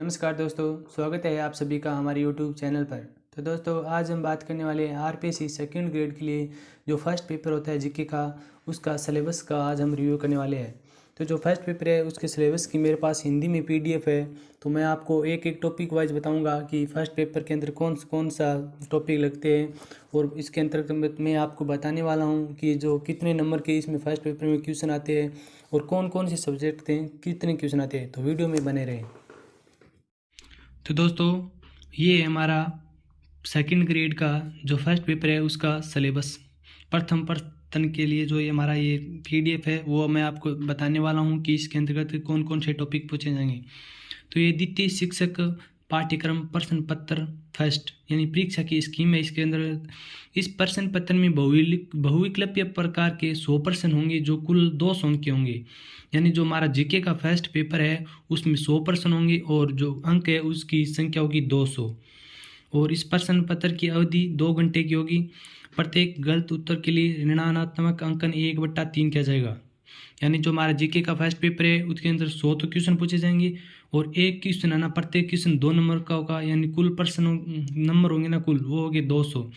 नमस्कार दोस्तों, स्वागत है आप सभी का हमारे YouTube चैनल पर। तो दोस्तों, आज हम बात करने वाले हैं आरपीएससी सेकंड ग्रेड के लिए जो फर्स्ट पेपर होता है जीके का, उसका सिलेबस का आज हम रिव्यू करने वाले हैं। तो जो फर्स्ट पेपर है उसके सिलेबस की मेरे पास हिंदी में पीडीएफ है, तो मैं आपको एक एक टॉपिक वाइज बताऊंगा कि फर्स्ट पेपर के अंदर कौन सा टॉपिक लगते हैं। और इसके अंतर्गत मैं आपको बताने वाला हूँ कि जो कितने नंबर के इसमें फर्स्ट पेपर में क्वेश्चन आते हैं और कौन कौन से सब्जेक्ट हैं कितने क्वेश्चन आते हैं। तो वीडियो में बने रहें। तो दोस्तों, ये है हमारा सेकंड ग्रेड का जो फर्स्ट पेपर है उसका सिलेबस। प्रथम प्रश्न के लिए जो ये हमारा ये पीडीएफ है वो मैं आपको बताने वाला हूँ कि इसके अंतर्गत कौन कौन से टॉपिक पूछे जाएंगे। तो ये द्वितीय शिक्षक पाठ्यक्रम प्रश्न पत्र फर्स्ट यानी परीक्षा की स्कीम है। इसके अंदर इस प्रश्न पत्र में बहुविकल्पीय प्रकार के 100 प्रश्न होंगे जो कुल 200 अंक के होंगे। यानी जो हमारा जीके का फर्स्ट पेपर है उसमें 100 प्रश्न होंगे और जो अंक है उसकी संख्या होगी 200। और इस प्रश्न पत्र की अवधि 2 घंटे की होगी। प्रत्येक गलत उत्तर के लिए ऋणात्मक अंकन 1/3 किया जाएगा। यानी जो हमारा जीके का फर्स्ट पेपर है उसके अंदर 100 तो क्वेश्चन पूछे जाएंगे और एक क्वेश्चन है ना, प्रत्येक क्वेश्चन 2 नंबर का होगा। यानी कुल प्रश्न नंबर होंगे ना, कुल वो होंगे 200।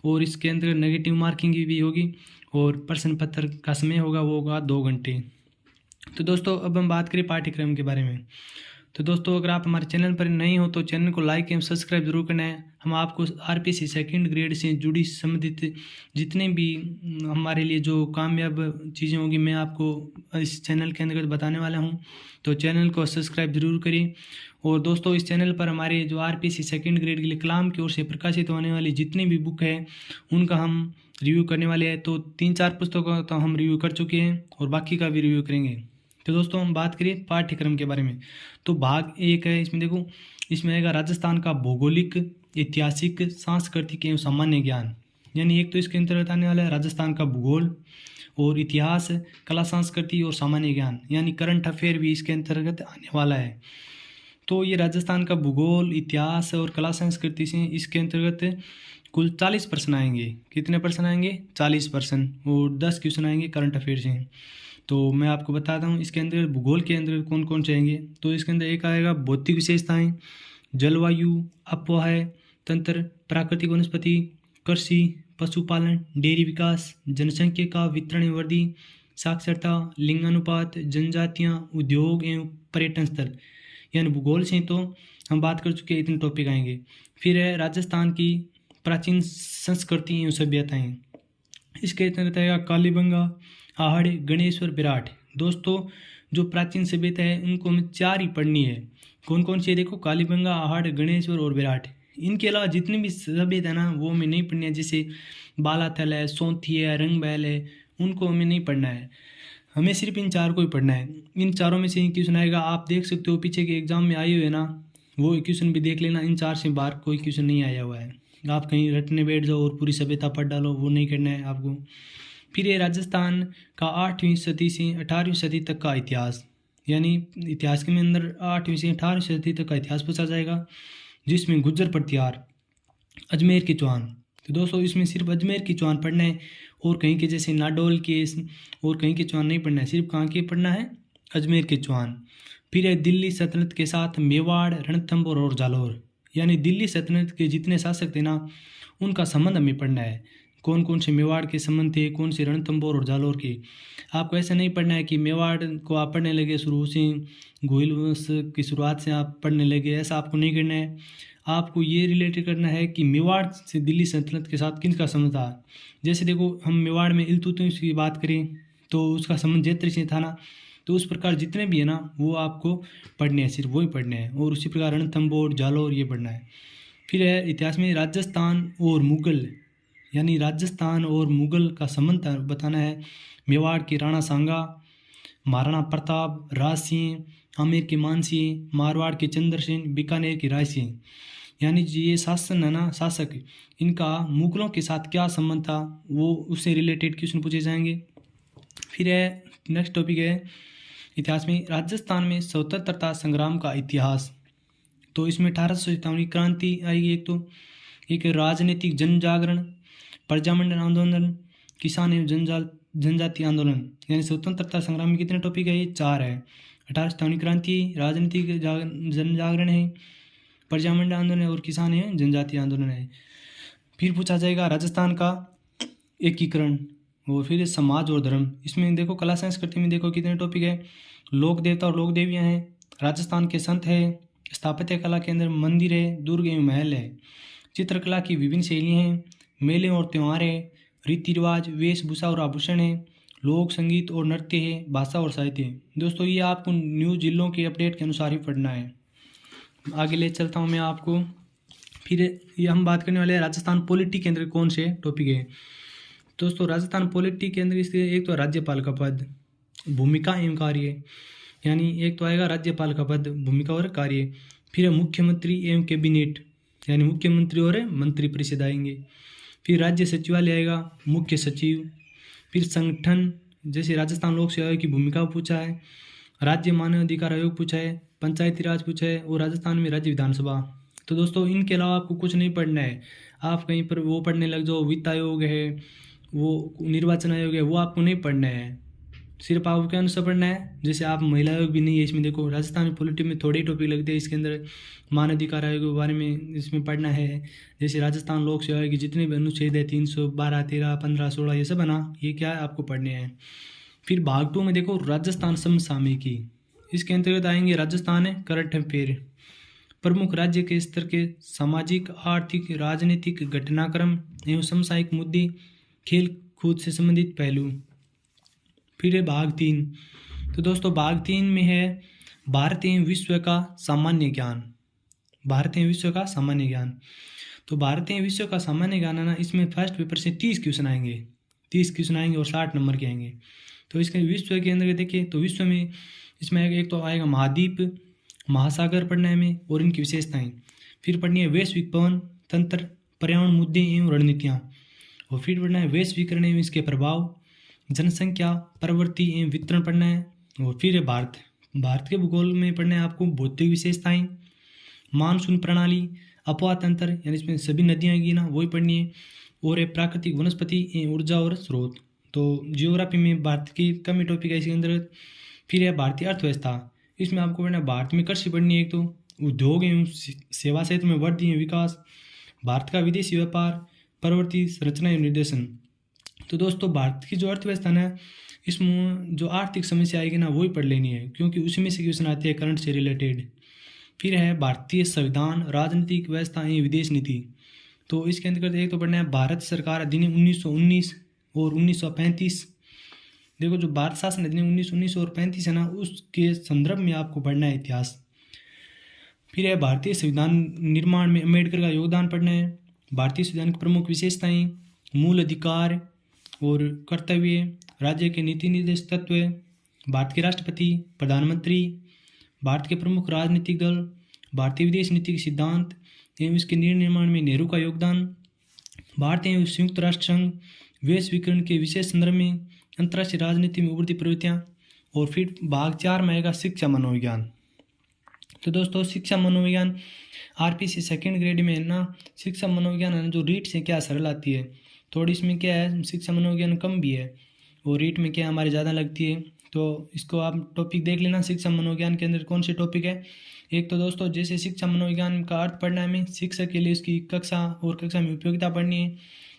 और इसके अंदर नेगेटिव मार्किंग भी होगी और प्रश्न पत्र का समय होगा वो होगा 2 घंटे। तो दोस्तों, अब हम बात करें पाठ्यक्रम के बारे में। तो दोस्तों, अगर आप हमारे चैनल पर नहीं हो तो चैनल को लाइक एवं सब्सक्राइब जरूर करना है। हम आपको आरपीएससी सेकंड ग्रेड से जुड़ी संबंधित जितने भी हमारे लिए जो कामयाब चीज़ें होंगी मैं आपको इस चैनल के अंतर्गत बताने वाला हूं। तो चैनल को सब्सक्राइब जरूर करिए। और दोस्तों, इस चैनल पर हमारे जो आरपीएससी सेकंड ग्रेड के लिए कलाम की ओर से प्रकाशित होने वाली जितनी भी बुक है उनका हम रिव्यू करने वाले हैं। तो 3-4 पुस्तकों का तो हम रिव्यू कर चुके हैं और बाकी का भी रिव्यू करेंगे। तो दोस्तों, हम बात करें पाठ्यक्रम के बारे में। तो भाग 1 है, इसमें देखो, इसमें आएगा राजस्थान का भौगोलिक, ऐतिहासिक, सांस्कृतिक एवं सामान्य ज्ञान। यानी एक तो इसके अंतर्गत आने वाला है राजस्थान का भूगोल और इतिहास, कला संस्कृति और सामान्य ज्ञान, यानी करंट अफेयर भी इसके अंतर्गत आने वाला है। तो ये राजस्थान का भूगोल, इतिहास और कला संस्कृति से इसके अंतर्गत कुल 40 प्रश्न आएंगे। कितने प्रश्न आएंगे? 40 प्रश्न और 10 क्वेश्चन आएंगे करंट अफेयर से। तो मैं आपको बताता हूँ इसके अंदर भूगोल के अंदर कौन कौन से आएंगे। तो इसके अंदर एक आएगा भौतिक विशेषताएं, जलवायु, अपवाह तंत्र, प्राकृतिक वनस्पति, कृषि, पशुपालन, डेयरी विकास, जनसंख्या का वितरण एवं वृद्धि, साक्षरता, लिंगानुपात, जनजातियाँ, उद्योग एवं पर्यटन स्थल। यानी भूगोल से तो हम बात कर चुके हैं, इतने टॉपिक आएंगे। फिर है राजस्थान की प्राचीन संस्कृति एवं सभ्यताएं। इसके अंतर्गत आएगा कालीबंगा, आहड़, गणेश्वर, विराट। दोस्तों, जो प्राचीन सभ्यता है उनको हमें 4 ही पढ़नी है। कौन कौन सी है? देखो, कालीबंगा, आहड़, गणेश्वर और विराट। इनके अलावा जितनी भी सभ्यता है ना वो हमें नहीं पढ़नी है। जैसे बालाथल है, सोंथी है, रंगमहल है, उनको हमें नहीं पढ़ना है। हमें सिर्फ इन 4 को ही पढ़ना है। इन चारों में से ही क्वेश्चन आएगा। आप देख सकते हो पीछे के एग्जाम में आए हुए ना, वो क्वेश्चन भी देख लेना। इन 4 से बाहर कोई क्वेश्चन नहीं आया हुआ है। आप कहीं रटने बैठ जाओ और पूरी सभ्यता पढ़ डालो, वो नहीं करना है आपको। फिर ये राजस्थान का 8वीं सदी से 18वीं सदी तक का इतिहास। यानी इतिहास के अंदर 8वीं से 18वीं सदी तक का इतिहास पूछा जाएगा, जिसमें गुज्जर प्रतिहार, अजमेर के चौहान। तो दोस्तों, इसमें सिर्फ अजमेर की चौहान पढ़ना है और कहीं के जैसे नाडोल के और कहीं के चौहान नहीं पढ़ना है। सिर्फ कहाँ के पढ़ना है? अजमेर के चौहान। फिर है दिल्ली सल्तनत के साथ मेवाड़, रणथंभौर और जालौर। यानी दिल्ली सल्तनत के जितने शासक थे ना उनका संबंध हमें पढ़ना है। कौन कौन से मेवाड़ के संबंध थे, कौन से रणथंभौर और जालौर के। आपको ऐसा नहीं पढ़ना है कि मेवाड़ को आप पढ़ने लगे शुरू से, गोहिल वंश की शुरुआत से आप पढ़ने लगे, ऐसा आपको नहीं करना है। आपको ये रिलेटेड करना है कि मेवाड़ से दिल्ली सल्तनत के साथ किनका संबंध था। जैसे देखो, हम मेवाड़ में इल्तुतमिश की बात करें तो उसका संबंध जैत्र से था ना। तो उस प्रकार जितने भी है ना वो आपको पढ़ने हैं, सिर्फ वही पढ़ने हैं। और उसी प्रकार रणथंभौर, जालौर ये पढ़ना है। फिर है इतिहास में राजस्थान और मुगल। यानी राजस्थान और मुगल का संबंध बताना है। मेवाड़ के राणा सांगा, महाराणा प्रताप, राज सिंह, आमेर के मान सिंह, मारवाड़ के चंद्रसेन, बीकानेर के राय सिंह। यानी ये शासन है ना, शासक, इनका मुगलों के साथ क्या संबंध था वो उससे रिलेटेड क्वेश्चन पूछे जाएंगे। फिर है नेक्स्ट टॉपिक है इतिहास में राजस्थान में स्वतंत्रता संग्राम का इतिहास। तो इसमें 1857 की क्रांति आएगी। एक राजनीतिक जन जागरण, प्रजामंडल आंदोलन, किसान एवं जनजाति आंदोलन। यानी स्वतंत्रता संग्राम में कितने टॉपिक है? ये 4 है। 1857 क्रांति, राजनीतिक जन जागरण है, प्रजामंड आंदोलन है और किसान है जनजातीय आंदोलन है। फिर पूछा जाएगा राजस्थान का एकीकरण और फिर समाज और धर्म। इसमें देखो कला संस्कृति में देखो कितने टॉपिक है। लोक देवता और लोक देवियाँ हैं, राजस्थान के संत है, स्थापत्य कला के अंदर मंदिर है, दुर्ग एवं महल है, चित्रकला की विभिन्न शैलियाँ हैं, मेले और त्यौहार है, रीति रिवाज, वेशभूषा और आभूषण है, लोक संगीत और नृत्य है, भाषा और साहित्य है। दोस्तों ये आपको न्यूज़ जिलों के अपडेट के अनुसार ही पढ़ना है। आगे ले चलता हूँ मैं आपको। फिर ये हम बात करने वाले हैं राजस्थान पॉलिटी के अंदर कौन से टॉपिक है। दोस्तों राजस्थान पॉलिटी के अंदर इसके एक तो राज्यपाल का पद, भूमिका एवं कार्य, यानी एक तो आएगा राज्यपाल का पद, भूमिका और कार्य। फिर मुख्यमंत्री एवं कैबिनेट, यानी मुख्यमंत्री और मंत्री परिषद आएंगे। फिर राज्य सचिवालय आएगा, मुख्य सचिव। फिर संगठन, जैसे राजस्थान लोक सेवा आयोग की भूमिका पूछा है, राज्य मानव अधिकार आयोग पूछा है, पंचायती राज पूछा है और राजस्थान में राज्य विधानसभा। तो दोस्तों इनके अलावा आपको कुछ नहीं पढ़ना है। आप कहीं पर वो पढ़ने लग जाओ, वित्त आयोग है, वो निर्वाचन आयोग है, वो आपको नहीं पढ़ना है। सिर्फ आपको क्या अनुसार पढ़ना है, जैसे आप महिला आयोग भी नहीं है इसमें। देखो राजस्थान में पॉलिटी में थोड़े टॉपिक लगते हैं, इसके अंदर मानव अधिकार आयोग के बारे में इसमें पढ़ना है। जैसे राजस्थान लोक सेवा आयोग के जितने भी अनुच्छेद है 312, 13, 15, 16 ये सब है ना, ये क्या है आपको पढ़ने हैं। फिर भाग 2 में देखो राजस्थान समसामयिकी, इसके अंतर्गत आएंगे राजस्थान है करंट अफेयर, प्रमुख राज्य के स्तर के सामाजिक, आर्थिक, राजनीतिक घटनाक्रम एवं समसामयिक मुद्दे, खेल कूद से संबंधित पहलू। फिर है भाग 3। तो दोस्तों भाग 3 में है भारत एवं विश्व का सामान्य ज्ञान, भारत एवं विश्व का सामान्य ज्ञान। तो भारत एवं विश्व का सामान्य ज्ञान है ना, इसमें फर्स्ट पेपर से 30 क्वेश्चन आएंगे, 30 क्वेश्चन आएंगे और 60 नंबर के आएंगे। तो इसके विश्व के अंदर देखिए तो विश्व में इसमें एक तो आएगा महाद्वीप, महासागर पढ़ना है हमें और इनकी विशेषताएं। फिर पढ़नी है वैश्विक पवन तंत्र, पर्यावरण मुद्दे एवं रणनीतियाँ। और फिर पढ़ना है वैश्वीकरण एवं इसके प्रभाव, जनसंख्या, प्रवृत्ति एवं वितरण पढ़ना है। और फिर है भारत, भारत के भूगोल में पढ़ना है आपको भौतिक विशेषताएं, मानसून प्रणाली, अपवाह तंत्र, यानी इसमें सभी नदियाँ आएंगी ना वही पढ़नी है। और है प्राकृतिक वनस्पति एवं ऊर्जा और स्रोत। तो जियोग्राफी में भारत की कम ही टॉपिक है इसके अंदर। फिर है भारतीय अर्थव्यवस्था, इसमें आपको पढ़ना है भारत में कृषि पढ़नी है, एक तो उद्योग एवं सेवा क्षेत्र में वृद्धि एवं विकास, भारत का विदेशी व्यापार, प्रवृत्ति, संरचना एवं निर्देशन। तो दोस्तों भारत की जो अर्थव्यवस्था है इसमें जो आर्थिक समस्या आएगी ना वही पढ़ लेनी है, क्योंकि उसी में से क्वेश्चन आते हैं करंट से रिलेटेड। फिर है भारतीय संविधान, राजनीतिक व्यवस्था एवं विदेश नीति। तो इसके अंतर्गत एक तो पढ़ना है भारत सरकार अधिनियम 1919 और 1935। देखो जो भारत शासन अधिनियम 1919 और 35 है ना, उसके संदर्भ में आपको पढ़ना है इतिहास। फिर है भारतीय संविधान निर्माण में अम्बेडकर का योगदान पढ़ना है, भारतीय संविधान की प्रमुख विशेषताएं, मूल अधिकार और कर्तव्य, राज्य के नीति निर्देश तत्व, भारत के राष्ट्रपति, प्रधानमंत्री, भारत के प्रमुख राजनीतिक दल, भारतीय विदेश नीति के सिद्धांत एवं इसके निर्माण में नेहरू का योगदान, भारत एवं संयुक्त राष्ट्र संघ, वैश्वीकरण के विशेष संदर्भ में, अंतर्राष्ट्रीय राजनीति में उभरती प्रवृत्तियाँ। और फिर भाग 4 में आएगा शिक्षा मनोविज्ञान। तो दोस्तों शिक्षा मनोविज्ञान आरपीसी सेकेंड ग्रेड में है ना, शिक्षा मनोविज्ञान है जो रीट से क्या सरल आती है, थोड़ी इसमें क्या है शिक्षा मनोविज्ञान कम भी है और रीट में क्या हमारे ज़्यादा लगती है। तो इसको आप टॉपिक देख लेना, शिक्षा मनोविज्ञान के अंदर कौन से टॉपिक है। एक तो दोस्तों जैसे शिक्षा मनोविज्ञान का अर्थ पढ़ना है हमें, शिक्षक के लिए उसकी कक्षा और कक्षा में उपयोगिता पढ़नी है,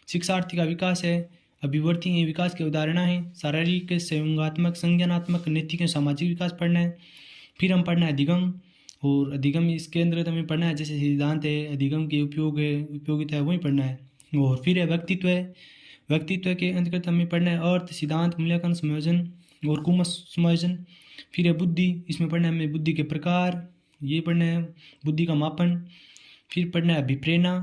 शिक्षार्थी का विकास है, अभिवृद्धि एवं विकास की अवधारणा है, शारीरिक, संयोगात्मक, संज्ञानात्मक, नैतिक एवं सामाजिक विकास पढ़ना है। फिर हम पढ़ना है अधिगम, और अधिगम इसके अंदर हमें पढ़ना है जैसे सिद्धांत है, अधिगम के उपयोग है, उपयोगिता है, वही पढ़ना है। और फिर है व्यक्तित्व है, व्यक्तित्व के अंतर्गत हमें पढ़ना है अर्थ, सिद्धांत, मूल्यांकन, समायोजन और कुमत समायोजन। फिर है बुद्धि, इसमें पढ़ना है हमें बुद्धि के प्रकार, ये पढ़ना है बुद्धि का मापन। फिर पढ़ना है अभिप्रेरणा,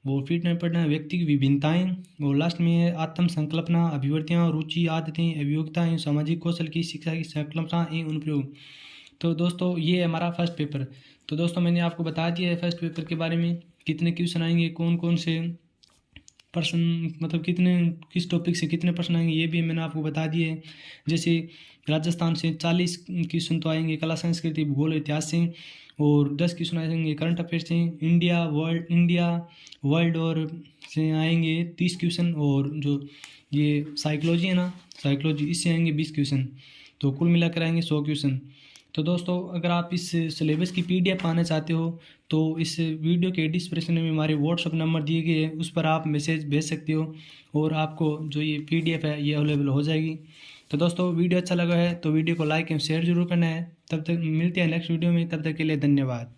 और फिर पढ़ना है व्यक्ति की विभिन्नताएं। और लास्ट में है आत्म संकल्पना, अभिवृत्तियाँ, रुचि, आदतें, अभियोगिता एवं सामाजिक कौशल की शिक्षा की संकल्पना एवं अनुप्रयोग। तो दोस्तों ये है हमारा फर्स्ट पेपर। तो दोस्तों मैंने आपको बता दिया है फर्स्ट पेपर के बारे में, कितने क्वेश्चन आएंगे, कौन कौन से प्रश्न, मतलब कितने किस टॉपिक से कितने प्रश्न आएंगे, ये भी मैंने आपको बता दिए है। जैसे राजस्थान से 40 क्वेश्चन तो आएंगे, कला संस्कृति भूगोल इतिहास से, और 10 क्वेश्चन आएंगे करंट अफेयर से, इंडिया वर्ल्ड और से आएंगे 30 क्वेश्चन, और जो ये साइकोलॉजी है ना, साइकोलॉजी इससे आएंगे 20 क्वेश्चन। तो कुल मिलाकर आएंगे 100 क्वेश्चन। तो दोस्तों अगर आप इस सिलेबस की PDF पाना चाहते हो तो इस वीडियो के डिस्क्रिप्शन में हमारे व्हाट्सअप नंबर दिए गए हैं, उस पर आप मैसेज भेज सकते हो और आपको जो ये PDF है ये अवेलेबल हो जाएगी। तो दोस्तों वीडियो अच्छा लगा है तो वीडियो को लाइक एंड शेयर जरूर करना है। तब तक मिलते हैं नेक्स्ट वीडियो में, तब तक के लिए धन्यवाद।